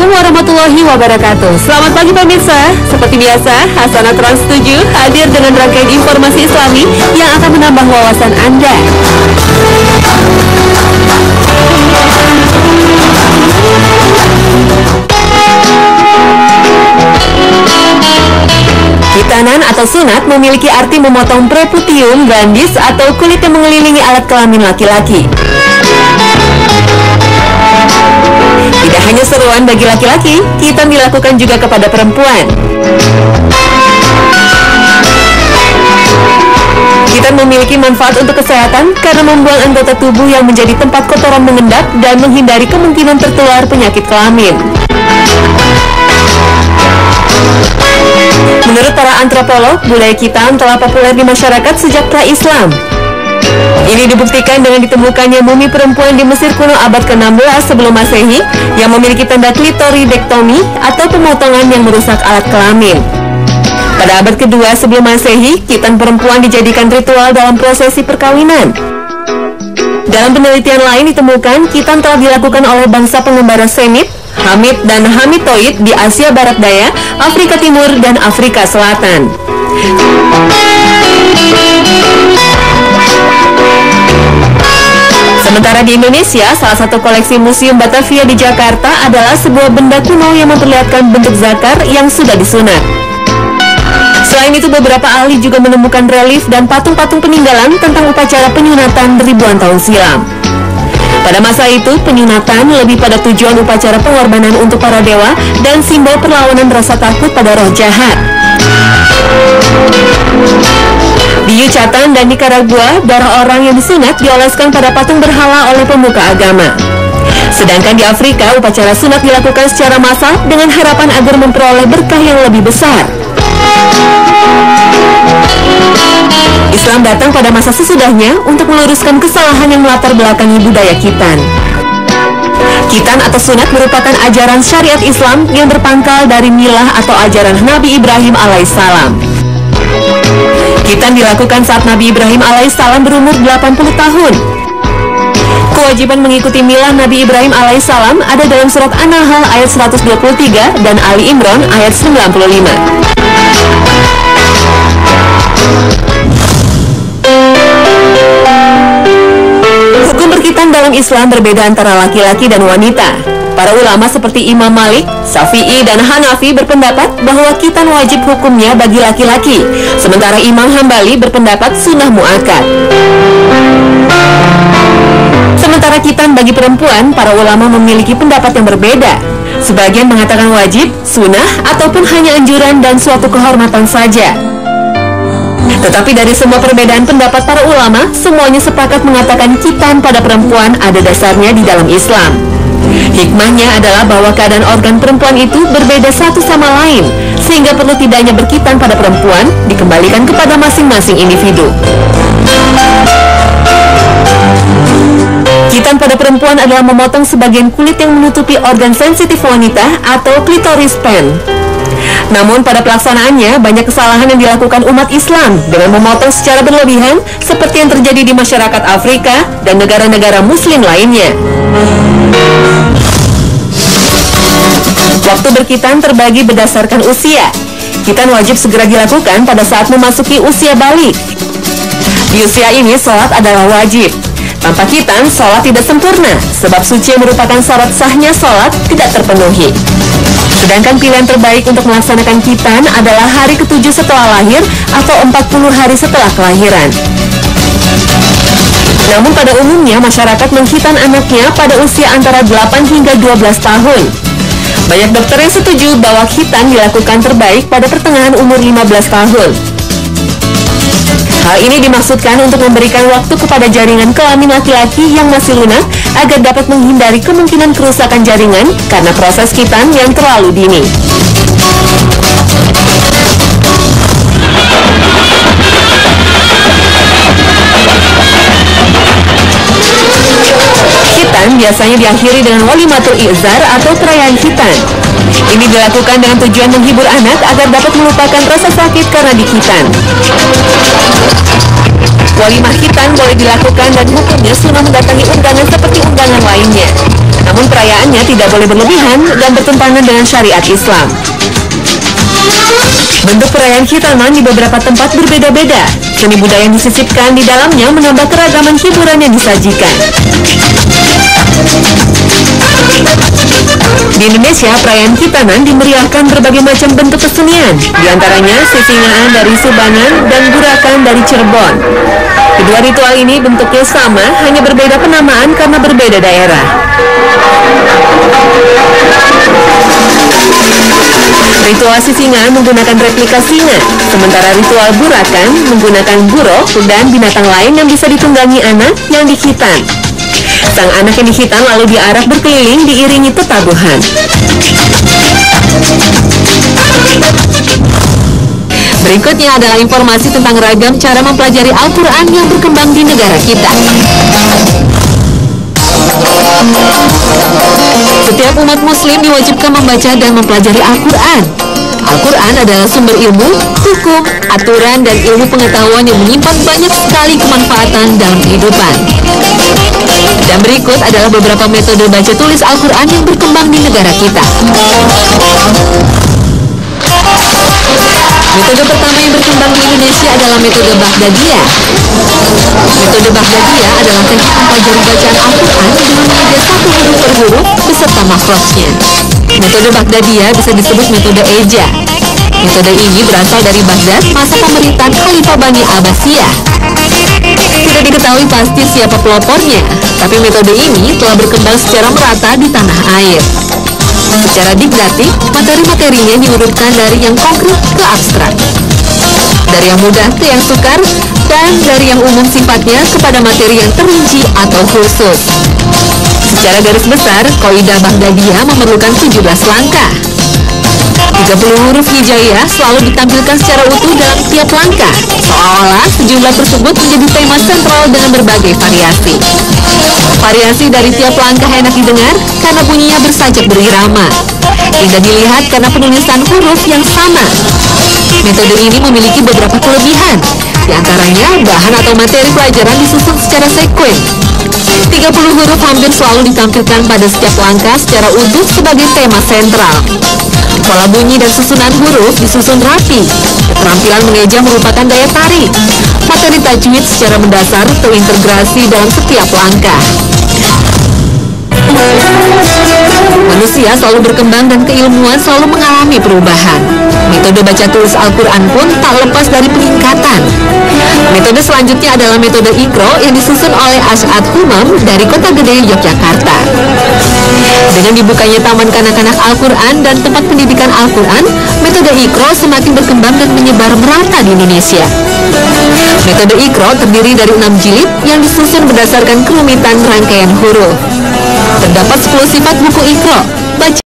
Assalamualaikum warahmatullahi wabarakatuh. Selamat pagi pemirsa. Seperti biasa, Hasanah Trans 7 hadir dengan rangkaian informasi Islami yang akan menambah wawasan Anda. Khitanan atau sunat memiliki arti memotong preputium glandis atau kulit yang mengelilingi alat kelamin laki-laki. Tidak hanya seruan bagi laki-laki, khitan dilakukan juga kepada perempuan. Khitan memiliki manfaat untuk kesehatan karena membuang anggota tubuh yang menjadi tempat kotoran mengendap dan menghindari kemungkinan tertular penyakit kelamin. Menurut para antropolog, budaya khitan telah populer di masyarakat sejak pra-Islam. Ini dibuktikan dengan ditemukannya mumi perempuan di Mesir kuno abad ke-16 sebelum Masehi yang memiliki tanda klitoridektomi atau pemotongan yang merusak alat kelamin. Pada abad kedua sebelum Masehi, khitan perempuan dijadikan ritual dalam prosesi perkawinan. Dalam penelitian lain ditemukan khitan telah dilakukan oleh bangsa pengembara Semit, Hamit, dan Hamitoid di Asia Barat Daya, Afrika Timur, dan Afrika Selatan. Sementara di Indonesia, salah satu koleksi Museum Batavia di Jakarta adalah sebuah benda kuno yang memperlihatkan bentuk zakar yang sudah disunat. Selain itu, beberapa ahli juga menemukan relief dan patung-patung peninggalan tentang upacara penyunatan ribuan tahun silam. Pada masa itu, penyunatan lebih pada tujuan upacara pengorbanan untuk para dewa dan simbol perlawanan rasa takut pada roh jahat. Di Yucatan dan Nicaragua, darah orang yang disunat dioleskan pada patung berhala oleh pemuka agama. Sedangkan di Afrika, upacara sunat dilakukan secara massal dengan harapan agar memperoleh berkah yang lebih besar. Islam datang pada masa sesudahnya untuk meluruskan kesalahan yang melatar belakangi budaya khitan. Khitan atau sunat merupakan ajaran syariat Islam yang berpangkal dari milah atau ajaran Nabi Ibrahim alaihissalam. Khitan dilakukan saat Nabi Ibrahim alaihissalam berumur 80 tahun. Kewajiban mengikuti milah Nabi Ibrahim alaihissalam ada dalam surat An-Nahl ayat 123 dan Ali Imran ayat 95. Hukum berkhitan dalam Islam berbeda antara laki-laki dan wanita. Para ulama seperti Imam Malik, Syafi'i, dan Hanafi berpendapat bahwa khitan wajib hukumnya bagi laki-laki, sementara Imam Hambali berpendapat sunnah muakkad. Sementara khitan bagi perempuan, para ulama memiliki pendapat yang berbeda. Sebagian mengatakan wajib, sunnah, ataupun hanya anjuran dan suatu kehormatan saja. Tetapi dari semua perbedaan pendapat para ulama, semuanya sepakat mengatakan khitan pada perempuan ada dasarnya di dalam Islam. Hikmahnya adalah bahwa keadaan organ perempuan itu berbeda satu sama lain, sehingga perlu tidaknya berkhitan pada perempuan dikembalikan kepada masing-masing individu. Khitan pada perempuan adalah memotong sebagian kulit yang menutupi organ sensitif wanita atau klitoris pen. Namun pada pelaksanaannya banyak kesalahan yang dilakukan umat Islam dengan memotong secara berlebihan seperti yang terjadi di masyarakat Afrika dan negara-negara muslim lainnya. Waktu berkhitan terbagi berdasarkan usia. Khitan wajib segera dilakukan pada saat memasuki usia balik. Di usia ini sholat adalah wajib. Tanpa khitan, sholat tidak sempurna, sebab suci yang merupakan syarat sahnya sholat tidak terpenuhi. Sedangkan pilihan terbaik untuk melaksanakan khitan adalah hari ke-7 setelah lahir atau 40 hari setelah kelahiran. Namun pada umumnya masyarakat mengkhitan anaknya pada usia antara 8 hingga 12 tahun. Banyak dokter yang setuju bahwa khitan dilakukan terbaik pada pertengahan umur 15 tahun. Hal ini dimaksudkan untuk memberikan waktu kepada jaringan kelamin laki-laki yang masih lunak agar dapat menghindari kemungkinan kerusakan jaringan karena proses khitan yang terlalu dini. Khitan biasanya diakhiri dengan walimatul i'zar atau perayaan khitan. Ini dilakukan dengan tujuan menghibur anak agar dapat melupakan rasa sakit karena dikhitan. Walimah khitan boleh dilakukan dan hukumnya sunnah mendatangi undangan seperti undangan lainnya. Namun perayaannya tidak boleh berlebihan dan bertentangan dengan syariat Islam. Bentuk perayaan khitanan di beberapa tempat berbeda-beda. Seni budaya yang disisipkan di dalamnya menambah keragaman hiburan yang disajikan. Di Indonesia, perayaan khitanan dimeriahkan berbagai macam bentuk kesenian, diantaranya sisingaan dari Subanan dan gurakan dari Cirebon. Kedua ritual ini bentuknya sama, hanya berbeda penamaan karena berbeda daerah. Ritual sisingan menggunakan replika singa, sementara ritual gurakan menggunakan buruk dan binatang lain yang bisa ditunggangi anak yang dikhitan. Sang anak yang dikhitan lalu diarak berkeliling diiringi tetabuhan. Berikutnya adalah informasi tentang ragam cara mempelajari Al-Quran yang berkembang di negara kita. Setiap umat muslim diwajibkan membaca dan mempelajari Al-Quran. Al-Quran adalah sumber ilmu, hukum, aturan, dan ilmu pengetahuan yang menyimpan banyak sekali kemanfaatan dalam kehidupan. Dan berikut adalah beberapa metode baca tulis Al-Quran yang berkembang di negara kita. Metode pertama yang berkembang di Indonesia adalah metode Baghdadiyah. Metode Baghdadiyah adalah teknik mempelajari bacaan Al-Quran dengan mengajar satu huruf per huruf beserta makhrajnya. Metode Baghdadiyah bisa disebut metode Eja. Metode ini berasal dari Baghdad masa pemerintahan Khalifah Bani Abbasiyah. Tidak diketahui pasti siapa pelopornya, tapi metode ini telah berkembang secara merata di tanah air. Secara didaktik, materi-materinya diurutkan dari yang konkret ke abstrak, dari yang mudah ke yang sukar, dan dari yang umum sifatnya kepada materi yang terinci atau khusus. Secara garis besar, Qaidah Baghdadiyah memerlukan 17 langkah. 30 huruf hijaiyah selalu ditampilkan secara utuh dalam tiap langkah, seolah-olah sejumlah tersebut menjadi tema sentral dengan berbagai variasi. Variasi dari tiap langkah enak didengar karena bunyinya bersajak berirama. Indah dilihat karena penulisan huruf yang sama. Metode ini memiliki beberapa kelebihan, di antaranya bahan atau materi pelajaran disusun secara sekuen. 30 huruf hampir selalu ditampilkan pada setiap langkah secara utuh sebagai tema sentral. Pola bunyi dan susunan huruf disusun rapi. Keterampilan mengeja merupakan daya tarik. Materi tajwid secara mendasar terintegrasi dalam setiap langkah. Manusia selalu berkembang dan keilmuan selalu mengalami perubahan. Metode baca tulis Al-Quran pun tak lepas dari peningkatan. Metode selanjutnya adalah metode Iqra yang disusun oleh Asy'ad Humam dari Kota Gede, Yogyakarta. Dengan dibukanya Taman Kanak-kanak Al-Quran dan tempat pendidikan Al-Quran, metode Iqra semakin berkembang dan menyebar merata di Indonesia. Metode Iqra terdiri dari 6 jilid yang disusun berdasarkan kerumitan rangkaian huruf. Terdapat 10 sifat buku Iqra. Baca